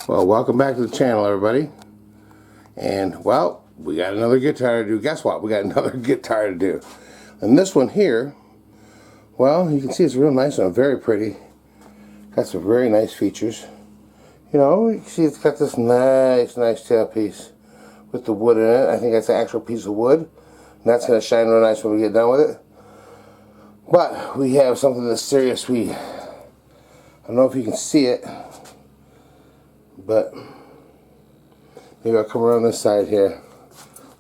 Well, welcome back to the channel, everybody. And, well, we got another guitar to do. Guess what? We got another guitar to do. And this one here, well, you can see it's real nice and very pretty. Got some very nice features. You know, you can see it's got this nice tailpiece with the wood in it. I think that's an actual piece of wood. And that's going to shine real nice when we get done with it. But we have something that's serious. I don't know if you can see it, but maybe I'll come around this side here.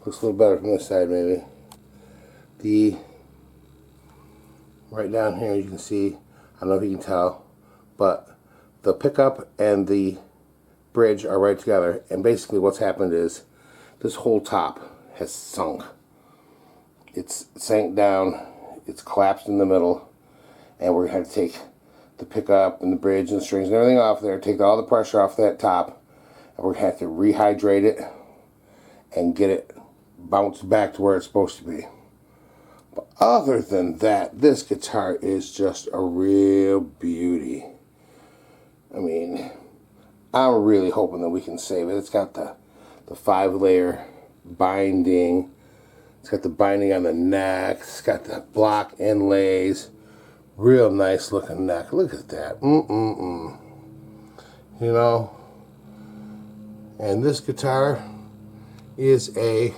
Looks a little better from this side, maybe. Right down here you can see, I don't know if you can tell, but the pickup and the bridge are right together. And basically what's happened is this whole top has sunk. It's sank down, it's collapsed in the middle, and we're going to have to take the pickup and the bridge and the strings and everything off there, take all the pressure off that top, and we're going to have to rehydrate it and get it bounced back to where it's supposed to be. But other than that, this guitar is just a real beauty. I mean, I'm really hoping that we can save it. It's got the 5-layer binding. It's got the binding on the neck. It's got the block inlays. Real nice looking neck. Look at that. You know, and this guitar is a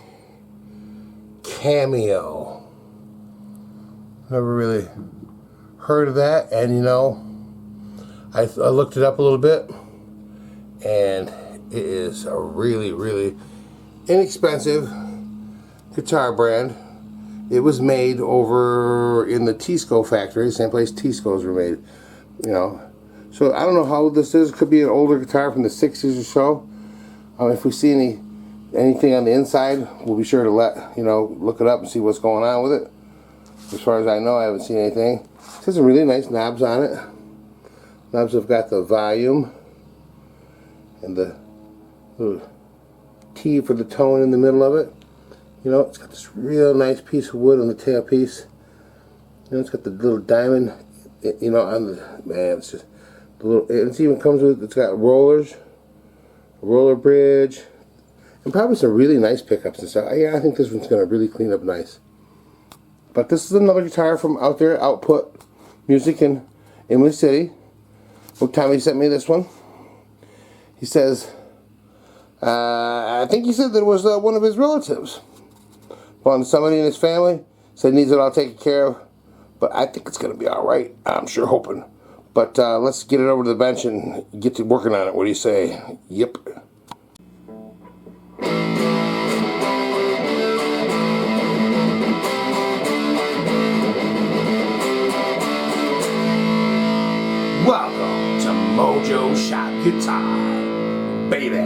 CAMEO. Never really heard of that, and you know, I looked it up a little bit, and it is a really inexpensive guitar brand. It was made over in the Tisco factory, same place Tiscos were made, you know. So I don't know how old this is. It could be an older guitar from the 60s or so. If we see anything on the inside, we'll be sure to look it up and see what's going on with it. As far as I know, I haven't seen anything. It has some really nice knobs on it. Knobs have got the volume and the little T for the tone in the middle of it. You know, it's got this real nice piece of wood on the tailpiece. You know, it's got the little diamond, you know, on the, man, it's just, the little, it even comes with, it's got rollers, a roller bridge, and probably some really nice pickups and stuff. Yeah, I think this one's going to really clean up nice. But this is another guitar from out there, Output Music in Imlay City. What time he sent me this one? He says, I think he said that it was one of his relatives. Well, somebody in his family said needs it all taken care of. But I think it's going to be alright. I'm sure hoping. But let's get it over to the bench and get to working on it. What do you say? Yep. Welcome to Mojo Shop Guitar, baby.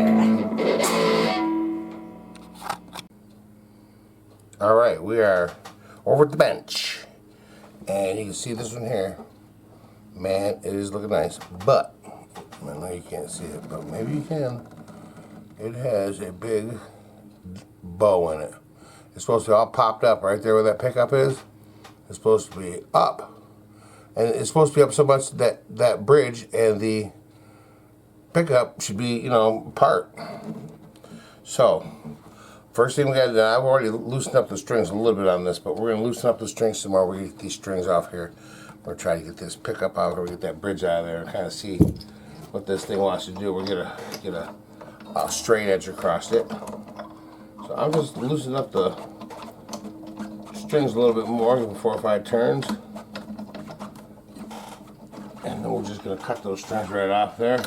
Alright, we are over at the bench. And you can see this one here. Man, it is looking nice. But, I know you can't see it, but maybe you can. It has a big bow in it. It's supposed to be all popped up right there where that pickup is. It's supposed to be up. And it's supposed to be up so much that that bridge and the pickup should be, you know, apart. So, first thing we got to do, I've already loosened up the strings a little bit on this, but we're going to loosen up the strings some more. We're going to get these strings off here. We're going to try to get this pickup out, or get that bridge out of there and kind of see what this thing wants to do. We're going to get a straight edge across it. So I'm just loosening up the strings a little bit more, give them 4 or 5 turns. And then we're just going to cut those strings right off there.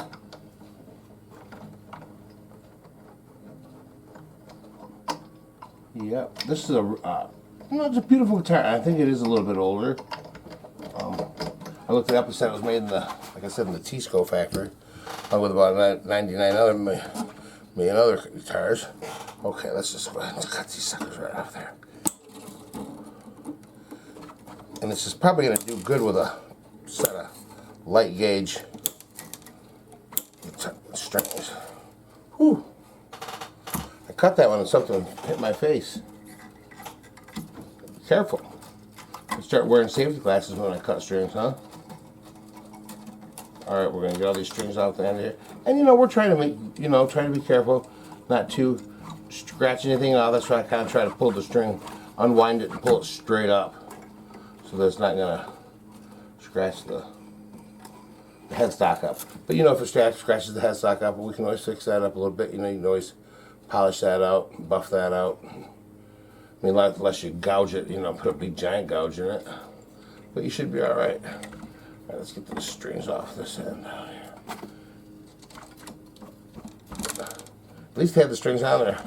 Yep, this is it's a beautiful guitar. I think it is a little bit older. I looked it up and said it was made in the, like I said, in the Tisco factory, along with about 99 other million other guitars. Okay, let's just go ahead and cut these suckers right off there. And this is probably going to do good with a set of light gauge strings. Whew. I cut that one and something hit my face. Careful. I start wearing safety glasses when I cut strings, huh? Alright, we're going to get all these strings out the end here. And you know, we're trying to make, you know, trying to be careful, not to scratch anything out. That's why I kind of try to pull the string, unwind it and pull it straight up. So that it's not going to scratch the headstock up. But you know, if it scratches the headstock up, we can always fix that up a little bit. You know, you can always polish that out, buff that out. I mean, unless you gouge it, you know, put a big giant gouge in it. But you should be alright. Alright, let's get the strings off this end down here. At least they have the strings on there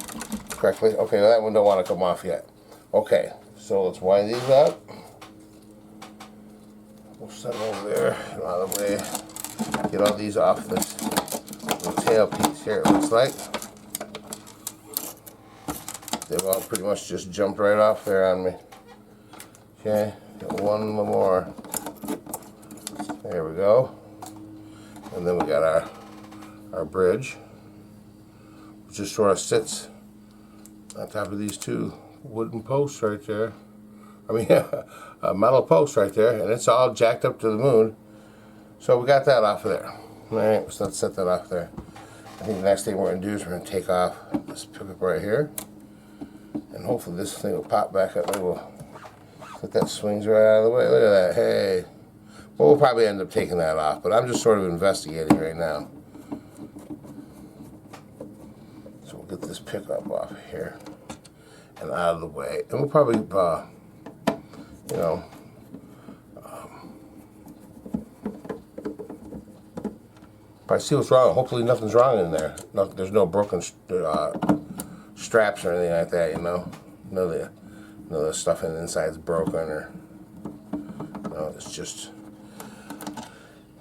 correctly. Okay, well, that one don't want to come off yet. Okay, so let's wind these up. We'll set them over there, out of the way. Get all these off this little tail piece here, it looks like. They've all pretty much just jumped right off there on me. Okay, got one more. There we go. And then we got our bridge, which just sort of sits on top of these two wooden posts right there. I mean, a metal post right there, and it's all jacked up to the moon. So we got that off of there. Alright, so let's set that off there. I think the next thing we're going to do is we're going to take off this pickup right here. And hopefully this thing will pop back up. Maybe we'll let that swings right out of the way. Look at that. Hey. Well, we'll probably end up taking that off, but I'm just sort of investigating right now. So we'll get this pickup off here and out of the way. And we'll probably, you know, probably see what's wrong. Hopefully nothing's wrong in there. There's no broken straps or anything like that, you know. None of the stuff in the inside is broken or, you know, it's just,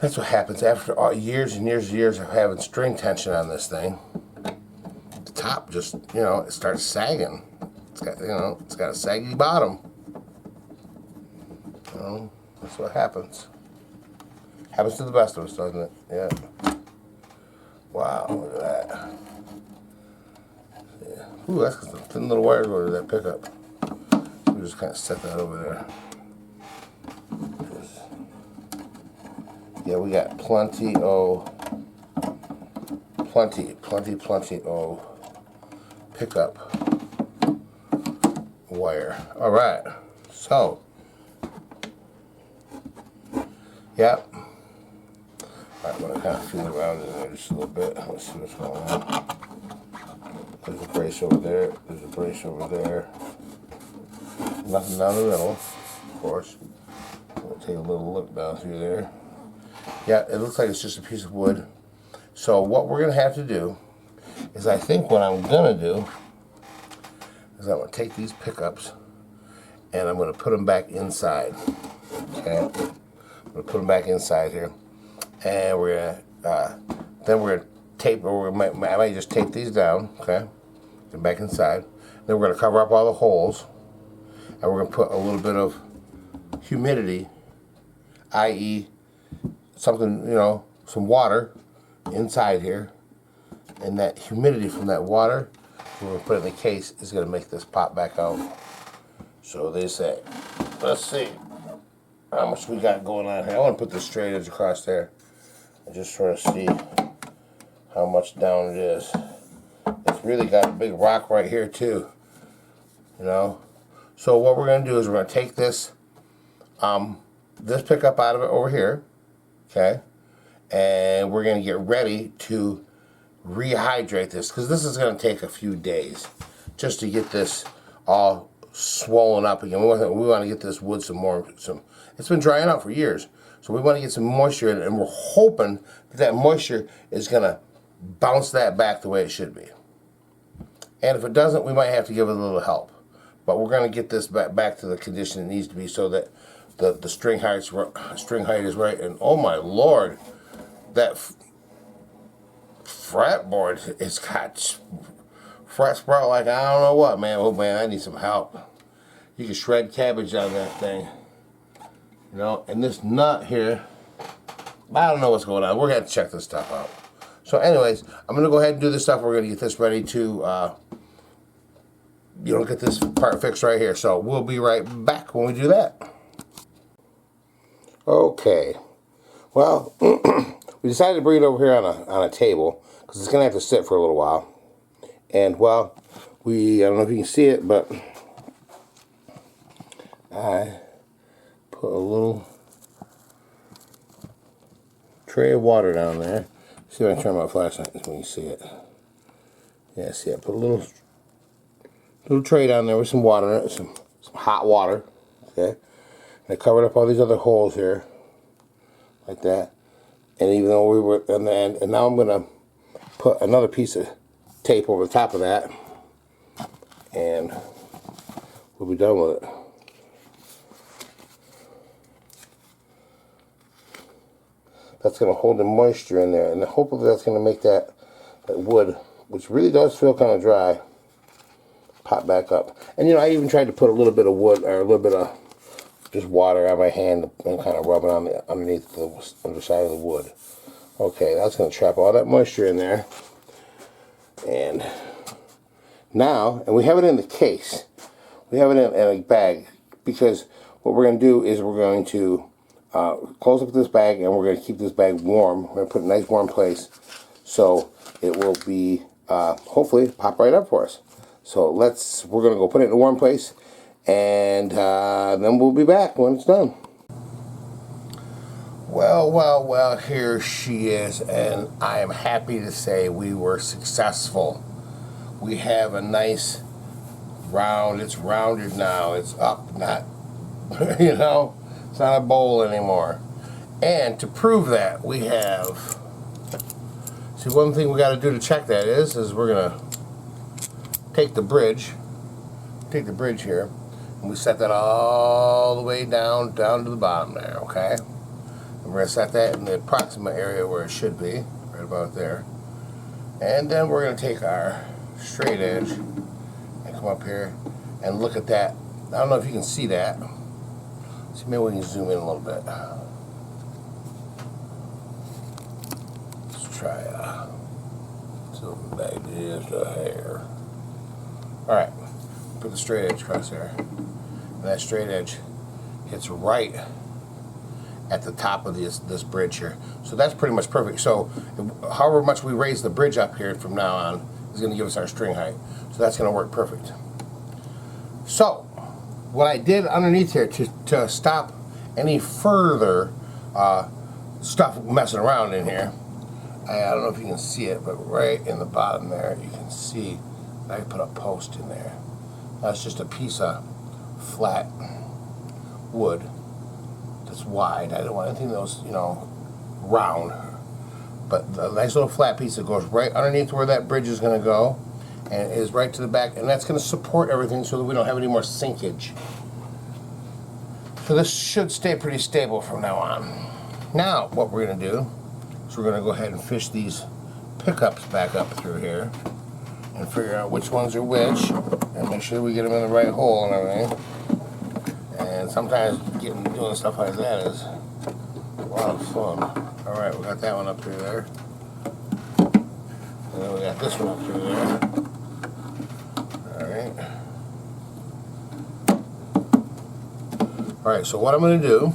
that's what happens after years and years and years of having string tension on this thing. The top just, you know, it starts sagging. It's got, you know, it's got a saggy bottom. You know, that's what happens. Happens to the best of us, doesn't it? Yeah. Wow, look at that. Yeah. Ooh, that's got some thin little wires over to that pickup. We'll just kind of set that over there. Yeah, we got plenty of pickup wire. All right, so yep. All right, I'm gonna kind of feel around in there just a little bit. Let's see what's going on. There's a brace over there. There's a brace over there. Nothing down the middle, of course. We'll take a little look down through there. Yeah, it looks like it's just a piece of wood. So what we're going to have to do is, I think what I'm going to do is I'm going to take these pickups and I'm going to put them back inside. Okay, I'm going to put them back inside here, and we're going to then we're going to tape, or I might just tape these down. Okay, them back inside. Then we're going to cover up all the holes, and we're going to put a little bit of humidity, i.e. something, you know, some water inside here, and that humidity from that water, we're going to put it in the case, is going to make this pop back out. So they say, let's see how much we got going on here. I want to put this straight edge across there and just sort of see how much down it is. It's really got a big rock right here too, you know. So what we're going to do is we're going to take this this pickup out of it over here. Okay, and we're going to get ready to rehydrate this, because this is going to take a few days just to get this all swollen up again. We want to get this wood some. It's been drying out for years, so we want to get some moisture in it, and we're hoping that that moisture is going to bounce that back the way it should be. And if it doesn't, we might have to give it a little help. But we're going to get this back to the condition it needs to be, so that the string height is right. And oh my Lord, that fretboard, it's got fret sprout like I don't know what, man. Oh man, I need some help. You can shred cabbage on that thing, you know. And this nut here, I don't know what's going on. We're gonna check this stuff out. So anyways, I'm gonna go ahead and do this stuff. We're gonna get this ready to you know, get this part fixed right here. So we'll be right back when we do that. Okay, well, we decided to bring it over here on a table because it's going to have to sit for a little while. And, well, I don't know if you can see it, but I put a little tray of water down there. See if I can turn my flashlight so you can see it. Yeah, see, I put a little tray down there with some water in it, some hot water. Okay, and I covered up all these other holes here, like that. And even though we were in the end, and now I'm gonna put another piece of tape over the top of that, and we'll be done with it. That's going to hold the moisture in there, and hopefully that's going to make that wood, which really does feel kind of dry, pop back up. And I even tried to put a little bit of wood, or a little bit of just water on my hand and kind of rub it on underneath the underside of the wood. Okay, that's going to trap all that moisture in there. And now, and we have it in the case. We have it in a bag, because what we're going to do is we're going to close up this bag, and we're going to keep this bag warm. We're going to put it in a nice warm place so it will be hopefully pop right up for us. So we're going to go put it in a warm place, and then we'll be back when it's done. Well, here she is, and I am happy to say we were successful. We have a nice round, it's rounded now, it's up, not, it's not a bowl anymore. And to prove that, we have, see, one thing we got to do to check that is we're going to take the bridge here, and we set that all the way down to the bottom there, okay? And we're going to set that in the approximate area where it should be, right about there. And then we're going to take our straight edge and come up here and look at that. I don't know if you can see that. See, maybe we can zoom in a little bit. Let's try zoom back just a hair. Alright, put the straight edge across there. And that straight edge hits right at the top of this bridge here. So that's pretty much perfect. So however much we raise the bridge up here from now on is going to give us our string height. So that's going to work perfect. So what I did underneath here to stop any further stuff messing around in here, I don't know if you can see it, but right in the bottom there you can see I put a post in there. That's just a piece of flat wood that's wide. I don't want anything that was, round. But a nice little flat piece that goes right underneath where that bridge is going to go, and it is right to the back, and that's going to support everything so that we don't have any more sinkage. So this should stay pretty stable from now on. Now, what we're going to do is we're going to go ahead and fish these pickups back up through here and figure out which ones are which, and make sure we get them in the right hole and everything. And sometimes doing stuff like that is a lot of fun. Alright, we got that one up through there. And then we got this one up through there. Alright. Alright, so what I'm going to do,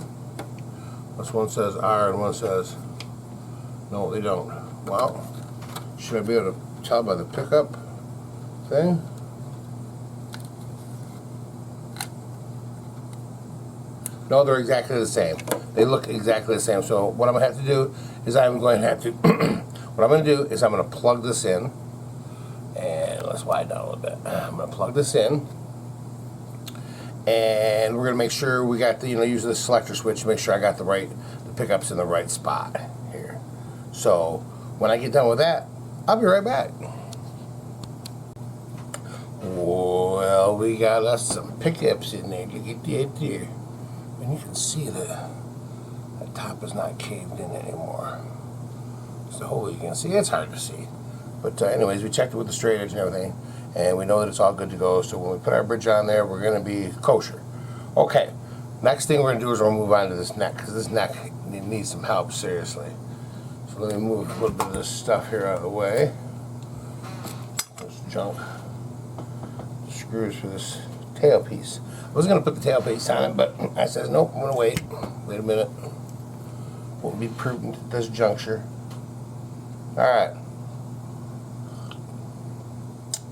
this one says R and one says, no, they don't. Well, should I be able to tell by the pickup thing? No, they're exactly the same. They look exactly the same. So what I'm going to have to do is I'm going to plug this in. And let's widen down a little bit. I'm going to plug this in. And we're going to make sure we got the, use the selector switch to make sure I got the pickups in the right spot here. So when I get done with that, I'll be right back. Well, we got us some pickups in there. Look at that there. And you can see that top is not caved in anymore. It's the hole you can see. It's hard to see. But anyways, we checked it with the straight edge and everything, and we know that it's all good to go. So when we put our bridge on there, we're going to be kosher. Okay, next thing we're going to do is we're going to move on to this neck, because this neck needs some help, seriously. So let me move a little bit of this stuff here out of the way. This junk. Screws for this tailpiece. I was going to put the tailpiece on it, but I said, nope, I'm going to wait. Wait a minute. Won't be prudent at this juncture. Alright.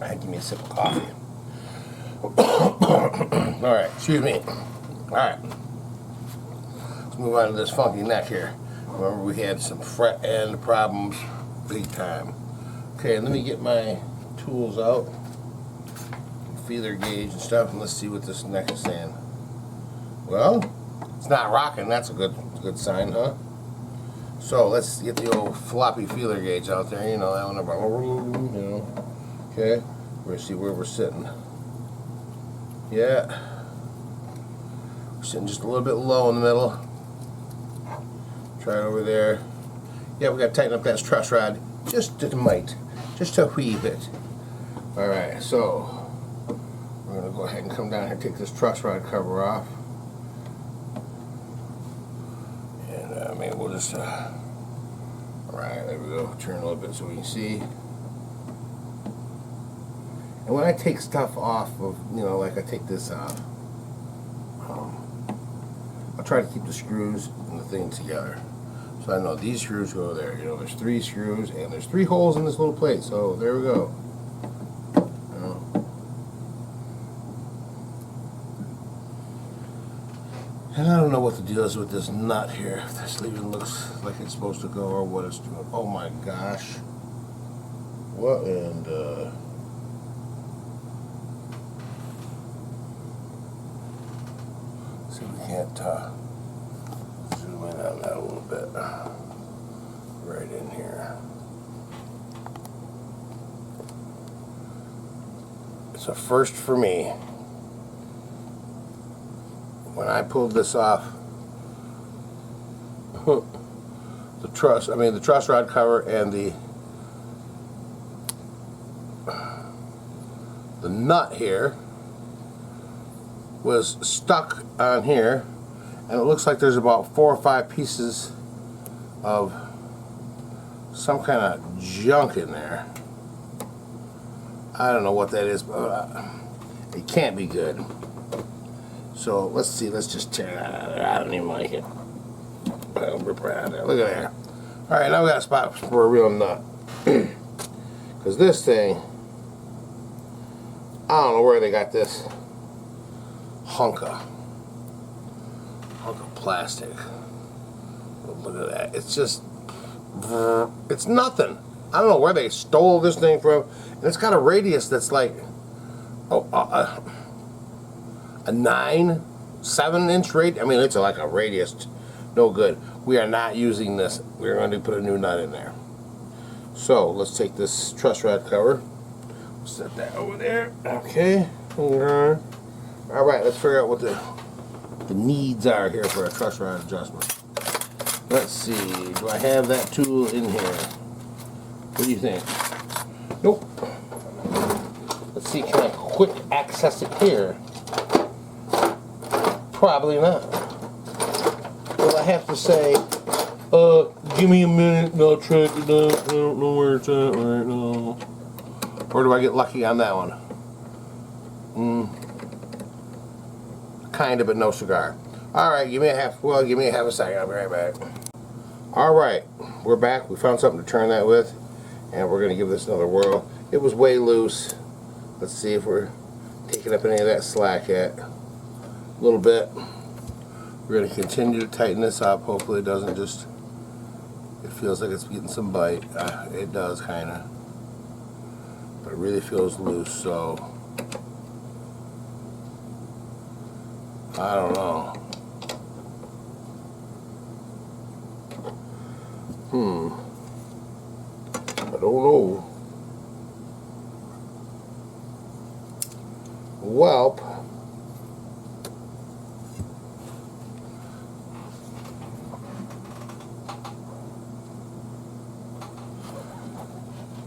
Give me a sip of coffee. Alright, excuse me. Alright. Let's move on to this funky neck here. Remember, we had some fret end problems big time. Okay, let me get my tools out. Feeler gauge and stuff, and let's see what this neck is saying. Well, it's not rocking. That's a good sign, huh? So let's get the old floppy feeler gauge out there. You know, that one about, you know. Okay, we're gonna see where we're sitting. Yeah, we're sitting just a little bit low in the middle. Try it over there. Yeah, we gotta tighten up that truss rod just a mite, just a wee bit. All right, so we're gonna go ahead and come down here and take this truss rod cover off. And maybe we'll just, all right, there we go. Turn a little bit so we can see. And when I take stuff off of, you know, like I take this off, I'll try to keep the screws and the thing together. So I know these screws go there. You know, there's 3 screws and there's 3 holes in this little plate. So there we go. You know. And I don't know what the deal is with this nut here. If this even looks like it's supposed to go or what it's doing. Oh my gosh. What in the... See if we can't zoom in on that a little bit. Right in here. It's a first for me. When I pulled this off, the truss rod cover and the nut here was stuck on here, and it looks like there's about 4 or 5 pieces of some kind of junk in there. I don't know what that is, but it can't be good. So let's see, let's just tear that out of there. I don't even like it. Look at there. Alright, now we got a spot for a real nut. Because this thing, I don't know where they got this hunk of plastic. But look at that. It's just, it's nothing. I don't know where they stole this thing from. And it's got a radius that's like, a 7-inch radius. I mean, it's like a radius. No good. We are not using this. We're going to put a new nut in there. So let's take this truss rod cover. Set that over there. Okay. All right. Let's figure out what the needs are here for a truss rod adjustment. Let's see. Do I have that tool in here? What do you think? Nope. Let's see. Can I quick access it here? Probably not. Well, I have to say, give me a minute and I'll track it down. I don't know where it's at right now. Or do I get lucky on that one? Kind of, but no cigar. Alright, give me a half a second. I'll be right back. Alright, we're back. We found something to turn that with. And we're going to give this another whirl. It was way loose. Let's see if we're taking up any of that slack yet. A little bit. We're going to continue to tighten this up. Hopefully it doesn't just, it feels like it's getting some bite. It does kind of. But it really feels loose, so I don't know. I don't know. Welp.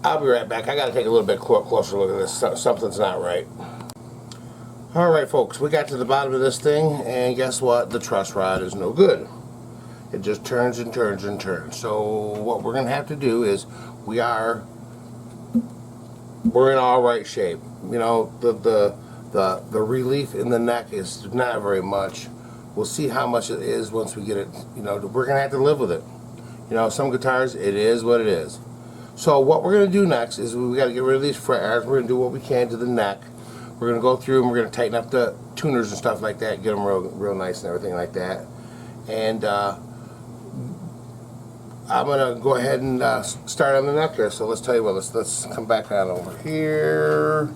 I'll be right back. I got to take a little bit closer look at this. Something's not right. Alright folks, we got to the bottom of this thing, and guess what? The truss rod is no good. It just turns and turns and turns. So what we're going to have to do is, we're in all right shape. You know, the relief in the neck is not very much. We'll see how much it is once we get it. You know, we're going to have to live with it. You know, some guitars, it is what it is. So what we're going to do next is we got to get rid of these fret irons. We're going to do what we can to the neck. We're going to go through and we're going to tighten up the tuners and stuff like that, get them real nice and everything like that. And I'm going to go ahead and start on the neck here. So let's tell you what, let's come back on over here.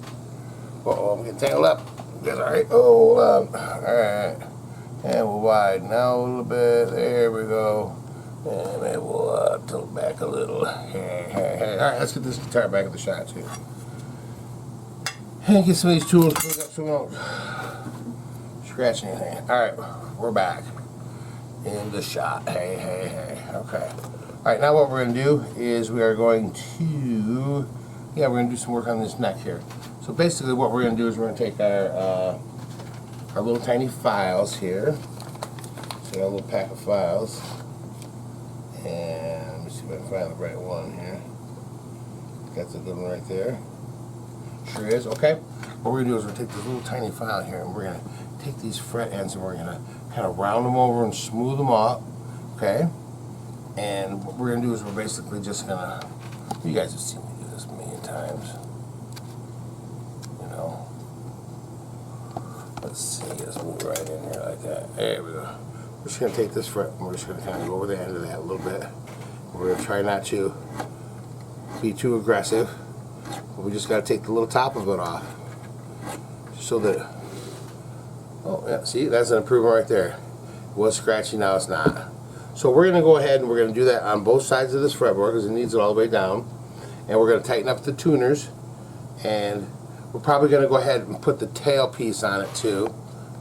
Uh-oh, I'm getting tangled up. That's all right. Oh, hold on. All right. And we'll widen out a little bit. There we go. And maybe we'll tilt back a little. All right, let's get this guitar back at the shot too. And get some of these tools cleaned up so we don't scratch anything. All right, we're back in the shot. Hey. Okay. All right, now what we're going to do is we are going to, we're going to do some work on this neck here. So basically what we're going to do is we're going to take our little tiny files here. So our little pack of files. And let me see if I can find the right one here. That's a good one right there. Sure is. Okay. What we're going to do is we're going to take this little tiny file here and we're going to take these fret ends and we're going to kind of round them over and smooth them up. Okay. And what we're going to do is we're basically just going to, you guys have seen me do this a million times. You know. Let's see. Let's move right in here like that. There we go. We're just going to take this fret and we're just going to kind of go over the end of that a little bit. We're going to try not to be too aggressive. But we just got to take the little top of it off. So that, oh yeah, see, that's an improvement right there. It was scratchy, now it's not. So we're going to go ahead and we're going to do that on both sides of this fretboard because it needs it all the way down. And we're going to tighten up the tuners. And we're probably going to go ahead and put the tail piece on it too.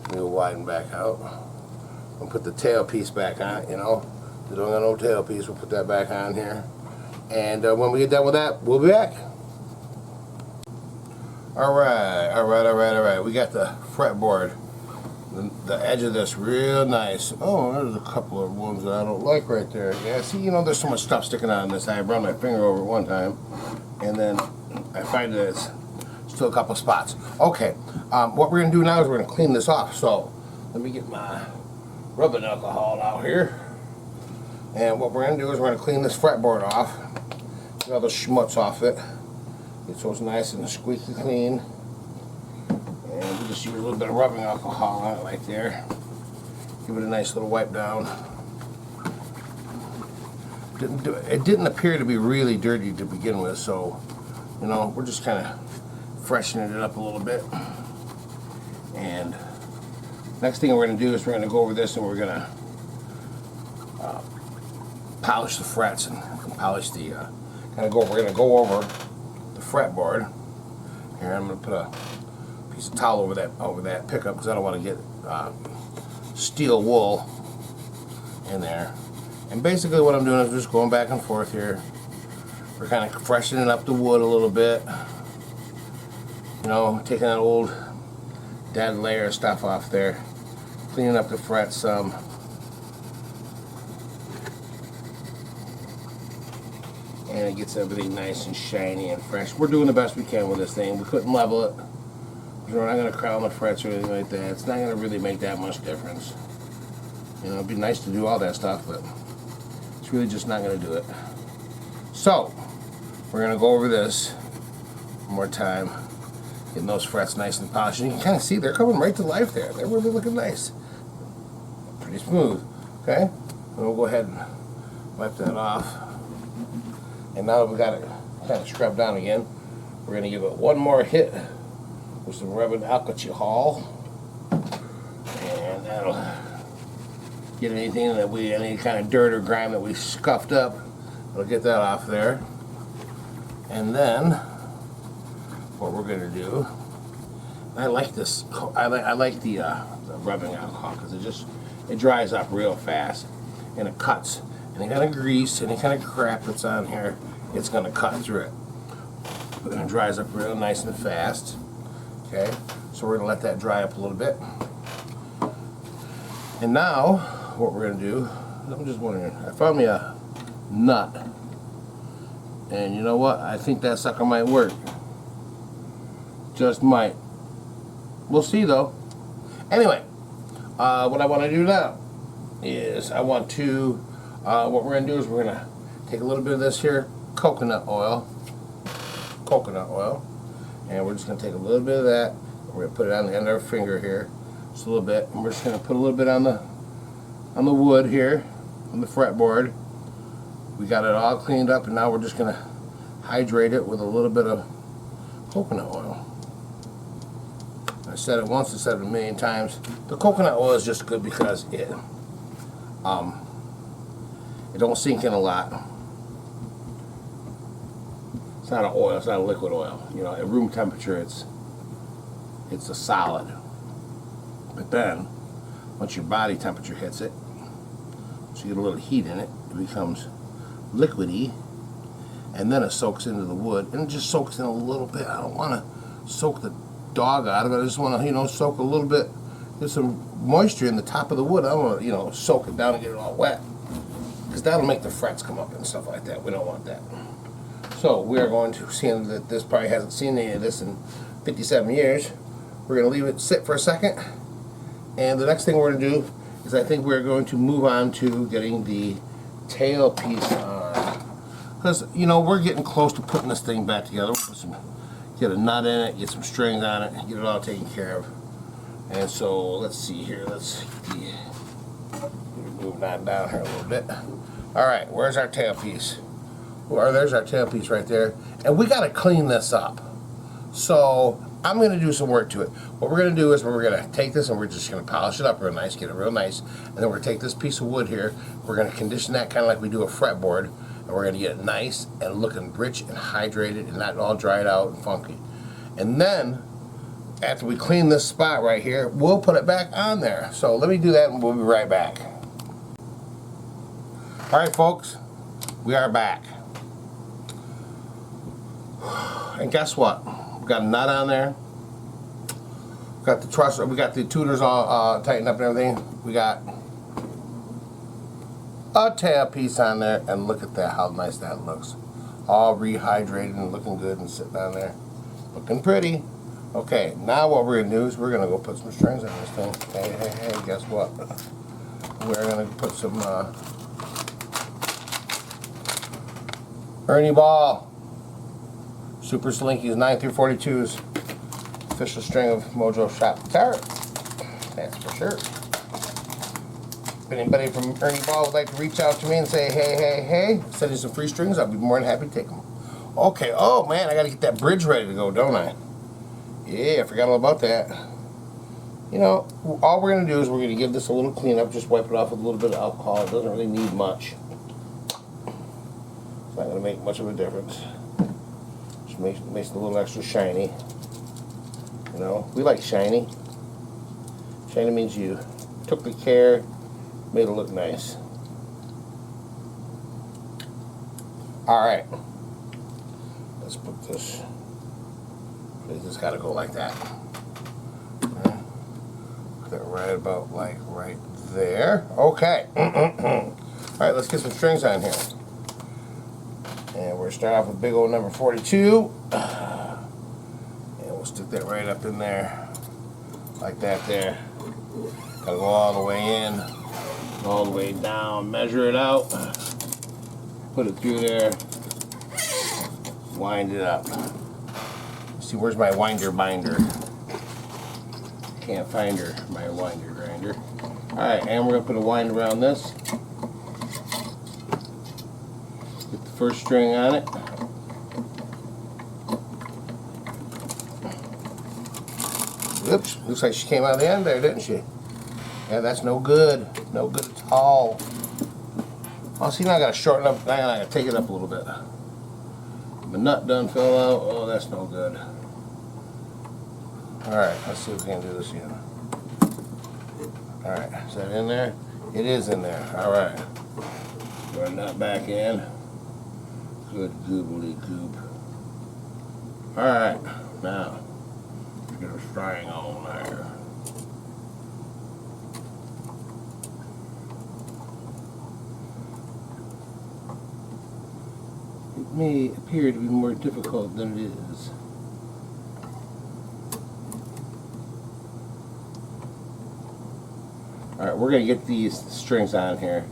Let me widen back out. We'll put the tail piece back on it, you know. We don't got no tail piece, we'll put that back on here. And when we get done with that, we'll be back. Alright. We got the fretboard. The edge of this real nice. Oh, there's a couple of ones that I don't like right there. Yeah, see, you know, there's so much stuff sticking out on this. I run my finger over it one time, and then I find that it's still a couple spots. Okay, what we're going to do now is we're going to clean this off. So, let me get my rubbing alcohol out here. And what we're going to do is we're going to clean this fretboard off. Get all the schmutz off it. Get so it's nice and squeaky clean. And we'll just use a little bit of rubbing alcohol on it right there. Give it a nice little wipe down. It didn't appear to be really dirty to begin with, so, you know, we're just kind of freshening it up a little bit. And next thing we're going to do is we're going to go over this and we're going to polish the frets and polish the, we're going to go over the fretboard. Here, I'm going to put a piece of towel over that pickup because I don't want to get steel wool in there. And basically what I'm doing is just going back and forth here. We're kind of freshening up the wood a little bit. You know, taking that old dead layer of stuff off there. Cleaning up the frets some. And it gets everything nice and shiny and fresh. We're doing the best we can with this thing. We couldn't level it. We're not going to crown the frets or anything like that. It's not going to really make that much difference. You know, it'd be nice to do all that stuff, but it's really just not going to do it. So, we're going to go over this one more time. Getting those frets nice and polished. And you can kind of see they're coming right to life there. They're really looking nice. Pretty smooth. Okay? And we'll go ahead and wipe that off. And now that we got it kind of scrubbed down again, we're going to give it one more hit with some rubbing alcohol. And that'll get anything that any kind of dirt or grime that we scuffed up. We'll get that off there. And then what we're going to do, I like this. I like the rubbing alcohol because it dries up real fast and it cuts. Any kind of grease, any kind of crap that's on here, it's going to cut through it. And it dries up real nice and fast. Okay, so we're going to let that dry up a little bit. And now, what we're going to do, I'm just wondering, I found me a nut. And you know what? I think that sucker might work. Just might. We'll see though. Anyway, what I want to do now is I want to, what we're going to do is we're going to take a little bit of this here coconut oil, and we're just going to take a little bit of that. We're going to put it on the end of our finger here, just a little bit, and we're just going to put a little bit on the wood here, on the fretboard. We got it all cleaned up, and now we're just going to hydrate it with a little bit of coconut oil. I said it once, I said it a million times. The coconut oil is just good because it don't sink in a lot. It's not an oil, it's not a liquid oil. You know, at room temperature it's a solid. But then, once your body temperature hits it, so you get a little heat in it, it becomes liquidy, and then it soaks into the wood, and it just soaks in a little bit. I don't want to soak the dog out of it. I just want to, you know, soak a little bit. There's some moisture in the top of the wood. I don't want to, you know, soak it down and get it all wet, because that'll make the frets come up and stuff like that. We don't want that. So we are going to, seeing that this probably hasn't seen any of this in 57 years, we're going to leave it sit for a second. And the next thing we're going to do is I think we're going to move on to getting the tail piece on. Because, you know, we're getting close to putting this thing back together. We'll put some, get a nut in it, get some strings on it, get it all taken care of. And so, let's see here. Let's move that down here a little bit. Alright, where's our tail piece? Well, there's our tail piece right there. And we got to clean this up. So, I'm going to do some work to it. What we're going to do is we're going to take this and we're just going to polish it up real nice, get it real nice. And then we're going to take this piece of wood here, we're going to condition that kind of like we do a fretboard. And we're going to get it nice and looking rich and hydrated and not all dried out and funky. And then, after we clean this spot right here, we'll put it back on there. So let me do that and we'll be right back. Alright folks, we are back. And guess what? We got a nut on there. We got the truss, we got the tuners all tightened up and everything. We got a tail piece on there, and look at that, how nice that looks. All rehydrated and looking good and sitting on there. Looking pretty. Okay, now what we're going to do is we're going to go put some strings on this thing. Hey, guess what? We're going to put some Ernie Ball Super Slinkies 9 through 42s. Official string of Mojo Shop Guitar. That's for sure. If anybody from Ernie Ball would like to reach out to me and say, hey, send you some free strings, I'll be more than happy to take them. Okay, oh man, I got to get that bridge ready to go, don't I? Yeah, I forgot all about that. You know, all we're going to do is we're going to give this a little cleanup, just wipe it off with a little bit of alcohol. It doesn't really need much. It's not going to make much of a difference. Just makes it a little extra shiny. You know, we like shiny. Shiny means you took the care, made it look nice. Alright. Let's put this. It's got to go like that. Okay. Put that right about like right there. Okay. Alright, let's get some strings on here. And we're going to start off with big old number 42. And we'll stick that right up in there. Like that there. Got to go all the way in. All the way down. Measure it out. Put it through there. Wind it up. See, where's my winder binder? Can't find her, my winder grinder. Alright, and we're going to put a wind around this. Get the first string on it. Oops, looks like she came out of the end there, didn't she? Yeah, that's no good. No good at all. Oh, see, now I got to shorten up. Now I got to take it up a little bit. The nut done fell out. Oh, that's no good. Alright, let's see if we can do this again. Alright, is that in there? It is in there. Alright. Put our nut back in. Good goobly goop. Alright, now get our string on there. It may appear to be more difficult than it is. Alright, we're going to get these strings on here.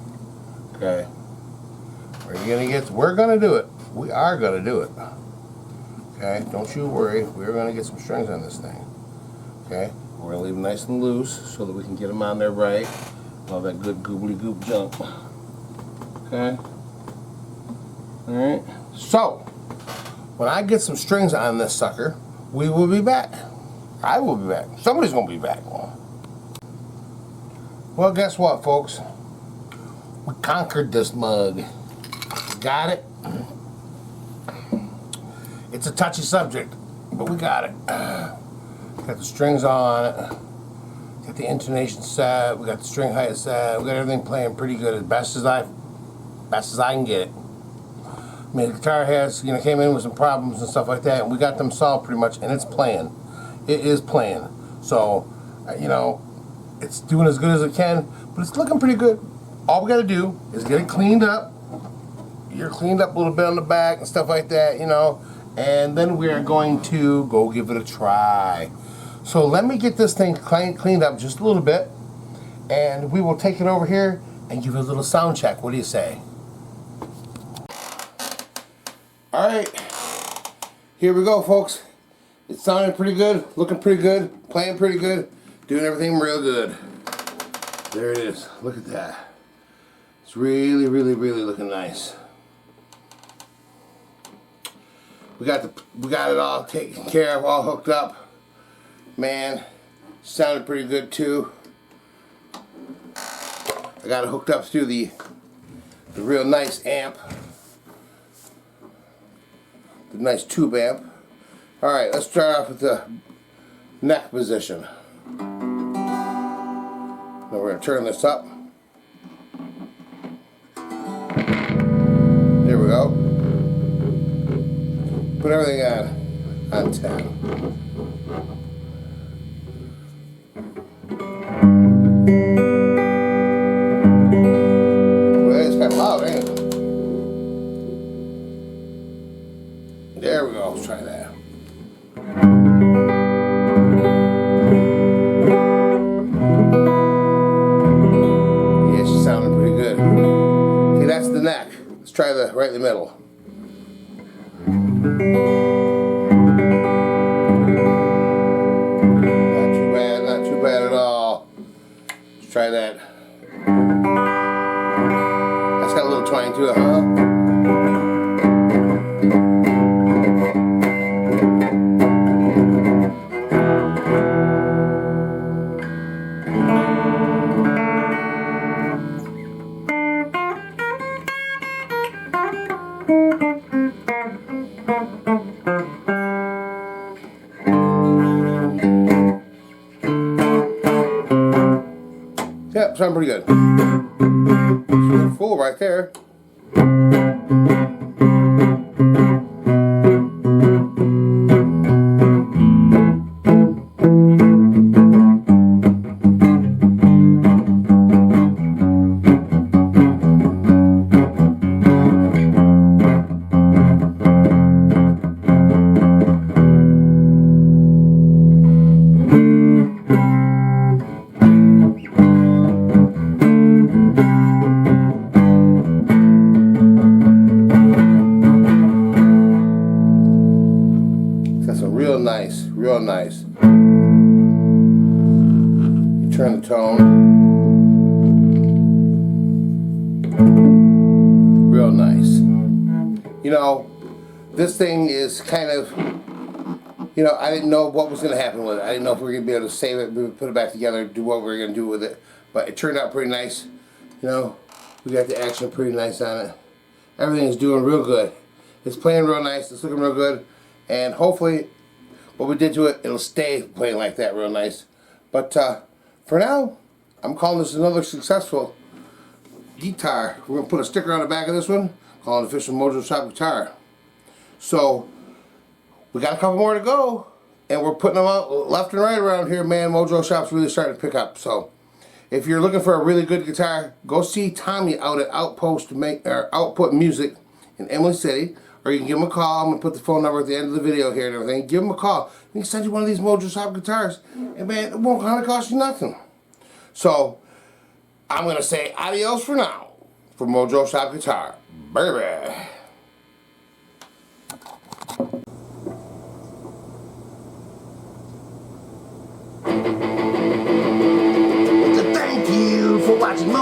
Okay. We're going to do it. we are going to do it. Okay, don't you worry. We're going to get some strings on this thing. Okay, we're going to leave them nice and loose so that we can get them on there right. All that good goobly goop junk. Okay. Alright. So, when I get some strings on this sucker, we will be back. I will be back. Somebody's going to be back. Well, guess what, folks? We conquered this mug. Got it? It's a touchy subject, but we got it. Got the strings on it. Got the intonation set. We got the string height set. We got everything playing pretty good, as best as I can get it. I mean, the guitar has, came in with some problems and stuff like that, and we got them solved pretty much, and it's playing. It is playing. So, it's doing as good as it can, but it's looking pretty good. All we got to do is get it cleaned up. You're cleaned up a little bit on the back and stuff like that, and then we are going to go give it a try. So let me get this thing cleaned up just a little bit, and we will take it over here and give it a little sound check. What do you say? Alright, here we go, folks. It's sounding pretty good, looking pretty good, playing pretty good, doing everything real good. There it is. Look at that. It's really, really, really looking nice. We got it all taken care of, all hooked up. Man, sounded pretty good too. I got it hooked up through the real nice amp. The nice tube amp. Alright, let's start off with the neck position. Now we're going to turn this up. There we go. Put everything on 10. Well, it's kind of loud, ain't it? There we go. Let's try that. Yeah, she's sounding pretty good. See, that's the neck. Let's try the right in the middle. Not too bad at all. Let's try that. That's got a little twang to it, huh? Yep, sound pretty good. It's full right there. Real nice. You turn the tone. Real nice. This thing is kind of, I didn't know what was going to happen with it. I didn't know if we were going to be able to save it, put it back together, do what we were going to do with it. But it turned out pretty nice. We got the action pretty nice on it. Everything is doing real good. It's playing real nice. It's looking real good. And hopefully, what we did to it, it'll stay playing like that real nice. But for now, I'm calling this another successful guitar. We're going to put a sticker on the back of this one, calling it Official Mojo Shop Guitar. So, we got a couple more to go, and we're putting them out left and right around here, man. Mojo Shop's really starting to pick up. So, if you're looking for a really good guitar, go see Tommy out at Output Music in Emily City. Or you can give him a call. I'm going to put the phone number at the end of the video here and everything. Give him a call. He can send you one of these Mojo Shop guitars. And man, it won't kind of cost you nothing. So, I'm going to say adios for now. For Mojo Shop Guitar. Baby.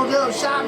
Mojo shot.